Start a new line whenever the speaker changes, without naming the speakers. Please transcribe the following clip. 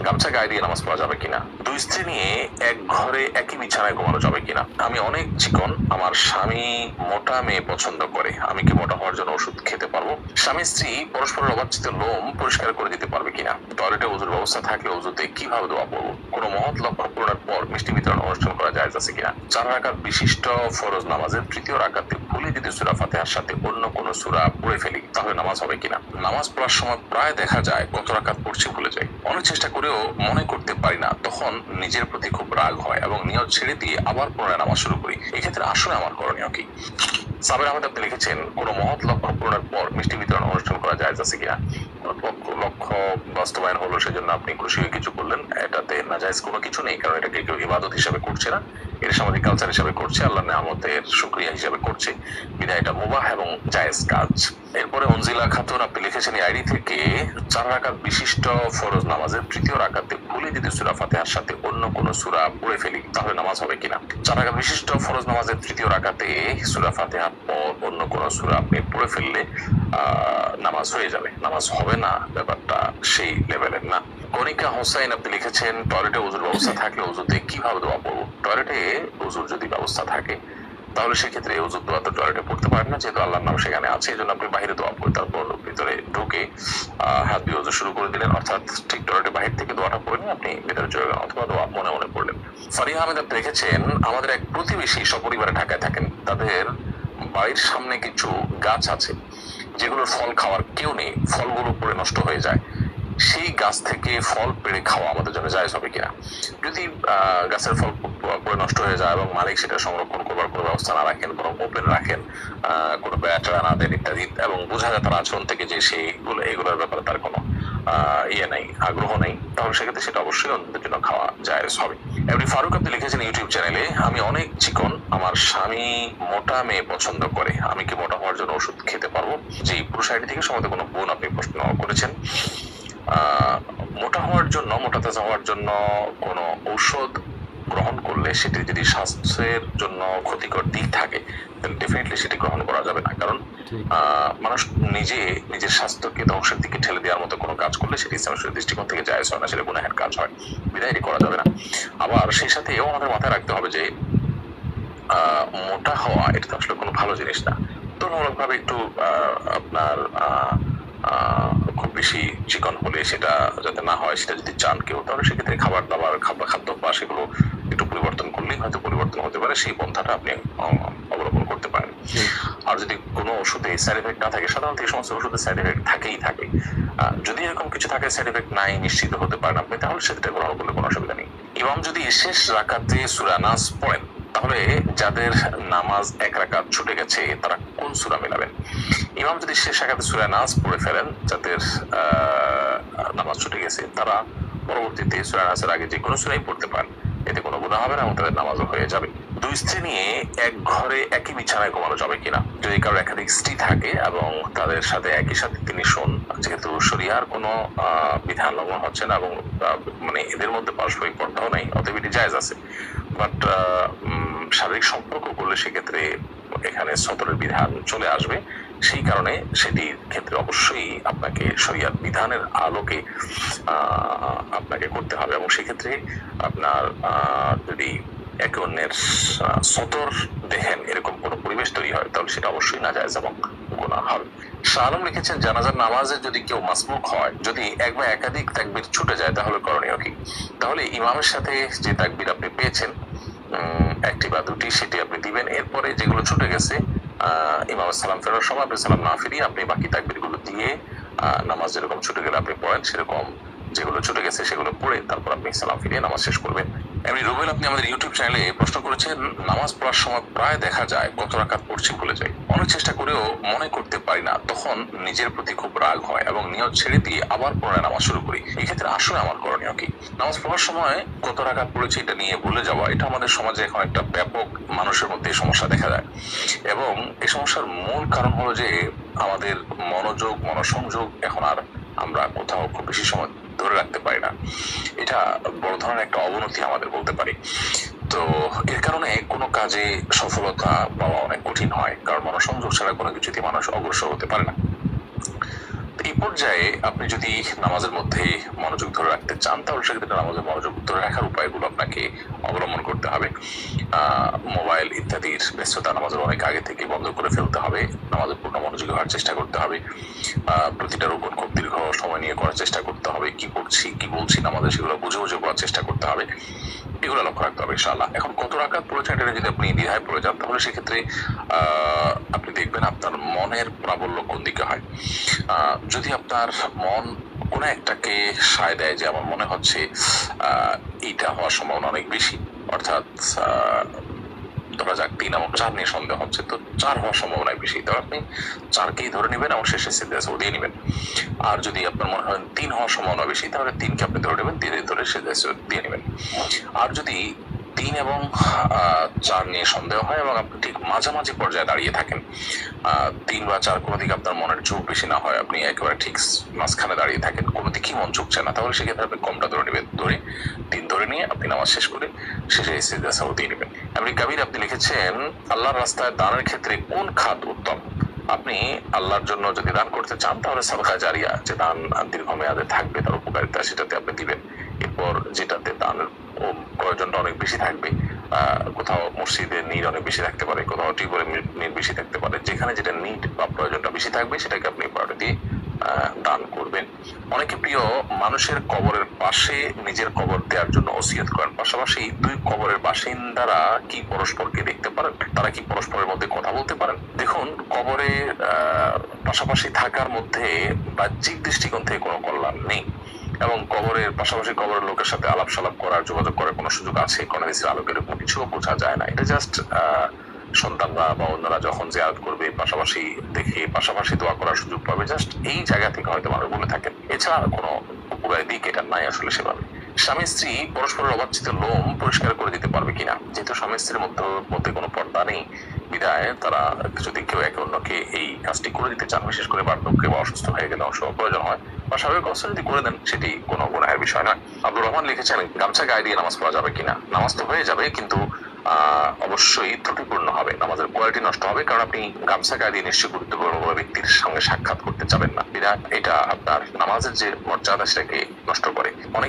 গামছা গায়ে দিয়ে নামাজ পড়া যাবে কিনা, দুই স্ত্রী নিয়ে এক ঘরে একই বিছানায় ঘুমানো যাবে কিনা, আমি অনেক চিকন, আমার স্বামী মোটা মেয়ে পছন্দ করে, আমি কি মোটা হওয়ার জন্য ওষুধ খেতে পারবো, স্বামী স্ত্রী পরস্পরের অবাঞ্ছিত লোম পরিষ্কার করে দিতে পারবে কিনা, টয়লেটে ওযুর ব্যবস্থা থাকলে ওযুতে কিভাবে দোয়া পড়বো, কোনো মহৎ লক্ষ্য পূরণের পর মিষ্টি বিতরণ অনুষ্ঠান করা জায়েজ আছে কিনা, 4 রাকাত বিশিষ্ট ফরজ নামাজের তৃতীয় রাকাতে ভুলে যদি সূরা ফাতিহার সাথে অন্য কোনো সূরা পড়ে ফেলি তাহলে নামাজ হবে কিনা, নামাজ পড়ার সময় প্রায় দেখা যায় কত রাকাত পড়ছি ভুলে যাই, অনেক চেষ্টা করেও মনে করতে পারি না, তখন নিজের প্রতি খুব রাগ হয় এবং নিয়ত ছেড়ে দিয়ে আবার পুনরায় নামাজ শুরু করি, এক্ষেত্রে আসলে আমার করণীয় কি। সাবের আহমেদ আপনি লিখেছেন, কোনো মহৎ লক্ষ্য পূরণের পর মিষ্টি বিতরণ অনুষ্ঠান করা জায়েজ আছে কিনা, লক্ষ্য বাস্তবায়ন হলো সেজন্য আপনি খুশি হয়ে কিছু করলেন, এটাতে নাজায়েজ কোনো কিছু নেই, কারণ এটাকে কেউ ইবাদত হিসেবে করছে না, এটা সামাজিক কালচার হিসেবে করছে, আল্লাহর নেয়ামতের শুকরিয়া হিসেবে করছে, বিধায় এটা মুবাহ এবং জায়েজ কাজ। এরপরে অনজিলা খাতুন আপনি লিখেছেন, আইডি থেকে 4 রাকাত বিশিষ্ট ফরজ নামাজের তৃতীয় রাকাতে ভুলে যদি সূরা ফাতিহার সাথে অন্য কোনো সূরা পড়ে ফেলি তাহলে নামাজ হবে কিনা, 4 রাকাত বিশিষ্ট ফরজ নামাজের তৃতীয় রাকাতে সূরা ফাতিহার পর অন্য কোনো সূরা আপনি পড়ে ফেললে নামাজ হয়ে যাবে, নামাজ হবে না, ব্যাপারটা সেই লেভেলের না। কনিকা হোসাইন আপনি লিখেছেন, টয়লেটে ওযুর ব্যবস্থা থাকলে ওযুতে কিভাবে দোয়া পড়বো, টয়লেটে ওযুর যদি ব্যবস্থা থাকে তাহলে সেক্ষেত্রে ওযুর দোয়া তো টয়লেটে পড়তে পারেন না, যেহেতু আল্লাহর নাম সেখানে আছে, এই জন্য আপনি বাইরে দোয়া পড়ে তারপর ভিতরে ঢুকে হাত দিয়ে ওযু শুরু করে দিলেন, অর্থাৎ ঠিক টয়লেটে বাহির থেকে দোয়াটা পড়ে নিয়ে আপনি ভিতরে চলে গেলেন, অথবা দোয়া মনে মনে পড়লেন। ফারিহা আহমেদ আপনি লিখেছেন, আমাদের এক প্রতিবেশী সপরিবারে ঢাকায় থাকেন, তাদের বাড়ির সামনে কিছু গাছ আছে যেগুলোর ফল খাওয়ার কেউ নেই, ফলগুলো পড়ে নষ্ট হয়ে যায়, সেই গাছ থেকে ফল পেড়ে খাওয়া আমাদের জন্য জায়েজ হবে কিনা, যদি গাছের ফল পড়ে নষ্ট হয়ে যায় এবং মালিক সেটা সংরক্ষণ করবার কোনো ব্যবস্থা না রাখেন, বরং ওপেন রাখেন, কোনো বেড়া না দেন ইত্যাদি, এবং বোঝা যায় তার আচরণ থেকে যে সেইগুলো এগুলোর ব্যাপারে তার কোনো ইয়ে নেই, আগ্রহ নেই, তাহলে সেক্ষেত্রে সেটা অবশ্যই অন্যদের জন্য খাওয়া জায়েজ হবে। এমনি ফারুক আপনি লিখেছেন ইউটিউব চ্যানেলে, আমি অনেক চিকন, আমার স্বামী মোটা মেয়ে পছন্দ করে, আমি কি মোটা হওয়ার জন্য ওষুধ খেতে পারবো, যে পুরুষ আইডি থেকে সম্ভবত কোনো বোন আপনি প্রশ্ন করেছেন। মোটা হওয়ার জন্য, মোটা তাজা হওয়ার জন্য কোনো ঔষধ গ্রহণ করলে সেটি যদি স্বাস্থ্যের জন্য ক্ষতিকর দিক থাকে তাহলে ডেফিনেটলি সেটি গ্রহণ করা যাবে না, কারণ মানুষ নিজের স্বাস্থ্যকে ধ্বংসের দিকে ঠেলে দেওয়ার মতো কোনো কাজ করলে সেটি ইসলামের দৃষ্টিকোণ থেকে জায়েজ হয় না, সেটা গুনাহের কাজ হয়, বিধায় এটি করা যাবে না। আবার সেই সাথে এও আমাদের মাথায় রাখতে হবে যে মোটা হওয়া এটা তো আসলে কোনো ভালো জিনিস না, তুলনামূলক ভাবে একটু আপনার খুব বেশি চিকন হলে সেটা যাতে না হয়, সেটা যদি চান কেউ, তাহলে সেক্ষেত্রে খাবার দাবার খাদ্যাভ্যাস সেগুলো একটু পরিবর্তন করলেই হয়তো পরিবর্তন হতে পারে, সেই পন্থাটা আপনি অবলম্বন করতে পারেন। আর যদি কোনো ওষুধে সাইড এফেক্ট না থাকে, সাধারণত এই সমস্ত ওষুধে সাইড এফেক্ট থাকেই থাকে, যদি এরকম কিছু থাকে সাইড এফেক্ট নাই নিশ্চিত হতে পারেন আপনি, তাহলে সেটা গ্রহণ করলে কোনো অসুবিধা নেই। ইমাম যদি শেষ রাকাতে সূরা নাস পড়েন তাহলে যাদের নামাজ 1 রাকাত ছুটে গেছে তারা কোন সূরা মিলাবেন, ইমাম যদি শেষ রাকাতে সূরা নাস পড়ে ফেলেন, যাদের নামাজ ছুটে গেছে তারা পরবর্তীতে সূরা নাসের আগে যে কোনো সূরাই পড়তে পারেন, এতে কোনো গুনাহ হবে না এবং তাদের নামাজও হয়ে যাবে। দুই স্ত্রী নিয়ে এক ঘরে একই বিছানায় ঘুমানো যাবে কিনা, যদি কারো একাধিক স্ত্রী থাকে এবং তাদের সাথে একই সাথে তিনি শোন, যেহেতু শরিয়ার কোনো বিধান লঙ্ঘন হচ্ছে না এবং মানে এদের মধ্যে পারস্পরিক পর্দাও নেই, অতএব এটি জায়েজ আছে, বাট শারীরিক সম্পর্ক করলে সেক্ষেত্রে এখানে সতরের বিধান চলে আসবে, সেই কারণে সেটির ক্ষেত্রে অবশ্যই আপনাকে শরিয়ার বিধানের আলোকে আপনাকে করতে হবে, এবং সেক্ষেত্রে আপনার যদি একে অন্যের সতর দেখেন এরকম কোনো পরিবেশ তৈরি হয় তাহলে সেটা অবশ্যই নাজায়েজ এবং গুনাহ হবে। শাহ আলম লিখেছেন, জানাজার নামাজে যদি কেউ মাসবুক হয়, যদি এক বা একাধিক তাকবীর ছুটে যায় তাহলে করণীয় কি, তাহলে ইমামের সাথে যে তাকবীর আপনি পেয়েছেন একটি বা দুটি সেটি আপনি দিবেন, এরপরে যেগুলো ছুটে গেছে ইমাম সালাম ফেরার সময় আপনি সালাম না ফিরিয়ে আপনি বাকি তাকবীর গুলো দিয়ে নামাজ যেরকম ছুটে গেলে আপনি পড়েন সেরকম যেগুলো ছুটে গেছে সেগুলো পড়ে তারপর আপনি সালাম ফিরিয়ে নামাজ শেষ করবেন। এমনি রুবেল আপনি আমাদের ইউটিউব চ্যানেলে প্রশ্ন করেছেন, নামাজ পড়ার সময় প্রায় দেখা যায় কত রাকাত পড়ছি ভুলে যাই, অনেক চেষ্টা করেও মনে করতে পারি না, তখন নিজের প্রতি খুব রাগ হয় এবং নিয়ত ছেড়ে দিয়ে আবার পুনরায় নামাজ শুরু করি, এক্ষেত্রে আসলে আমার করণীয় কি। নামাজ পড়ার সময় কত রাকাত পড়েছি এটা নিয়ে ভুলে যাওয়া, এটা আমাদের সমাজে এখন একটা ব্যাপক মানুষের মধ্যে এই সমস্যা দেখা যায়, এবং এই সমস্যার মূল কারণ হলো যে আমাদের মনোসংযোগ এখন আর আমরা কোথাও খুব বেশি সময় ধরে রাখতে পারি না, এটা বড় ধরনের একটা অবনতি আমাদের বলতে পারি। তো এর কারণে কোনো কাজে সফলতা পাওয়া অনেক কঠিন হয়, কারণ মনোসংযোগ ছাড়া কোনো কিছুতে মানুষ অগ্রসর হতে পারে না। এই পর্যায়ে আপনি যদি নামাজের মধ্যে মনোযোগ ধরে রাখতে চান, তাহলে সেক্ষেত্রে নামাজের মনোযোগ ধরে রাখার উপায়গুলো আপনাকে অবলম্বন করতে হবে। মোবাইল ইত্যাদির ব্যস্ততা নামাজের অনেক আগে থেকে বন্ধ করে ফেলতে হবে। নামাজের পূর্ণ মনোযোগী হওয়ার চেষ্টা করতে হবে। প্রতিটা রুকুন খুব দীর্ঘ সময় নিয়ে করার চেষ্টা করতে হবে। কি করছি কি বলছি নামাজে সেগুলো বুঝে বুঝে করার চেষ্টা করতে হবে। এগুলো লক্ষ্য রাখতে হবে ইনশাআল্লাহ। এখন কত রাকাত পড়েছেন এটা যদি আপনি দ্বিধায় পড়ে যান, তাহলে সেক্ষেত্রে আপনি দেখবেন আপনার মনের প্রাবল্য কোন দিকে হয়। যদি আপনার মন কোনো একটাকে সায় দেয় যে আমার মনে হচ্ছে এইটা হওয়ার সম্ভাবনা অনেক বেশি, অর্থাৎ ধরা যাক 3 এবং 4 নিয়ে সন্দেহ হচ্ছে, তো 4 হওয়ার সম্ভাবনা বেশি, তাহলে আপনি 4কেই ধরে নেবেন এবং শেষে সিজদায় দিয়ে নেবেন। আর যদি আপনার মনে হয় 3 হওয়ার সম্ভাবনা বেশি, তাহলে 3কে আপনি ধরে নেবেন, 3 ধরে সিজদায় দিয়ে নেবেন। আর যদি 3 এবং 4 নিয়ে সন্দেহ হয় এবং আপনি ঠিক মাঝামাঝি পর্যায়ে দাঁড়িয়ে থাকেন, 3 বা 4 কোনো দিকে আপনার মনের ঝোঁক বেশি না হয়, আপনি একেবারে ঠিক মাঝখানে দাঁড়িয়ে থাকেন, কোনো দিকেই মন ঝুঁকছে না, তাহলে সেক্ষেত্রে আপনি কমটা ধরে নেবেন। 3 ধরে নিয়ে আপনি নামাজ শেষ করে শেষে সিজদা দিয়ে নেবেন। এমনি কাবির আপনি লিখেছেন, আল্লাহর রাস্তায় দানের ক্ষেত্রে কোন খাত উত্তম? আপনি আল্লাহর জন্য যদি দান করতে চান, তাহলে সাদকা জারিয়া, যে দান দীর্ঘমেয়াদে থাকবে, তার উপকারিতা, সেটাতে আপনি দিবেন। এরপর যেটাতে দানের প্রয়োজনটা অনেক বেশি থাকবে, কোথাও মসজিদের নিড অনেক বেশি থাকতে পারে, কোথাও টিউবওয়েলের নিড বেশি থাকতে পারে, যেখানে যেটা নিড বা প্রয়োজনটা বেশি থাকবে সেটাকে আপনি প্রায়োরিটি দিয়ে দান করবেন। অনেকে প্রিয় মানুষের কবরের পাশে নিজের কবর দেওয়ার জন্য ওসিয়ত করেন, পাশাপাশি 2 কবরের বাসিন্দারা কি পরস্পরকে দেখতে পারেন? তারা কি পরস্পরের মধ্যে কথা বলতে পারেন? দেখুন, কবরের পাশাপাশি থাকার মধ্যে বাহ্যিক দৃষ্টিকোণ থেকে কোনো কল্যাণ নেই, এবং কবরের পাশাপাশি কবরের লোকের সাথে আলাপ সালাপ করার, যোগাযোগ করার কোনো সুযোগ আছে কোন হাদিসের আলোকের কোনো কিছুও বোঝা যায় না। এটা জাস্ট সন্তানরা বা অন্যরা যখন জিয়ারত করবে, পাশাপাশি দেখে পাশাপাশি দোয়া করার সুযোগ পাবে, জাস্ট এই জায়গা থেকে হয়তো মানুষ বলে থাকেন, এছাড়া কোনো উপকারী দিক এটা নাই আসলে সেভাবে। স্বামী স্ত্রী পরস্পরের অবাঞ্ছিত লোম পরিষ্কার করে দিতে পারবে কিনা? যেহেতু স্বামী স্ত্রীর মধ্যে কোনো পর্দা নেই, বিধায় তারা যদি কেউ একে অন্যকে এই কাজটি করে দিতে চান, বিশেষ করে বার্ধক্যে বা অসুস্থ হয়ে গেলে অংশ প্রয়োজন হয় বা স্বাভাবিক অবস্থা যদি করে দেন, সেটি কোনো গুনাহের বিষয় নয়। আব্দুর রহমান লিখেছেন, গামছা গায়ে দিয়ে নামাজ পড়া যাবে কিনা? নামাজ তো হয়ে যাবে, কিন্তু অবশ্যই ত্রুটিপূর্ণ হবে, নামাজের কোয়ালিটি নষ্ট হবে, কারণ আপনি গামছা গায়ে দিয়ে নিশ্চয়ই গুরুত্বপূর্ণ ব্যক্তির সঙ্গে সাক্ষাৎ করতে যাবেন না, এটা আপনার নামাজের যে মর্যাদা সেটাকে নষ্ট করে। অনেক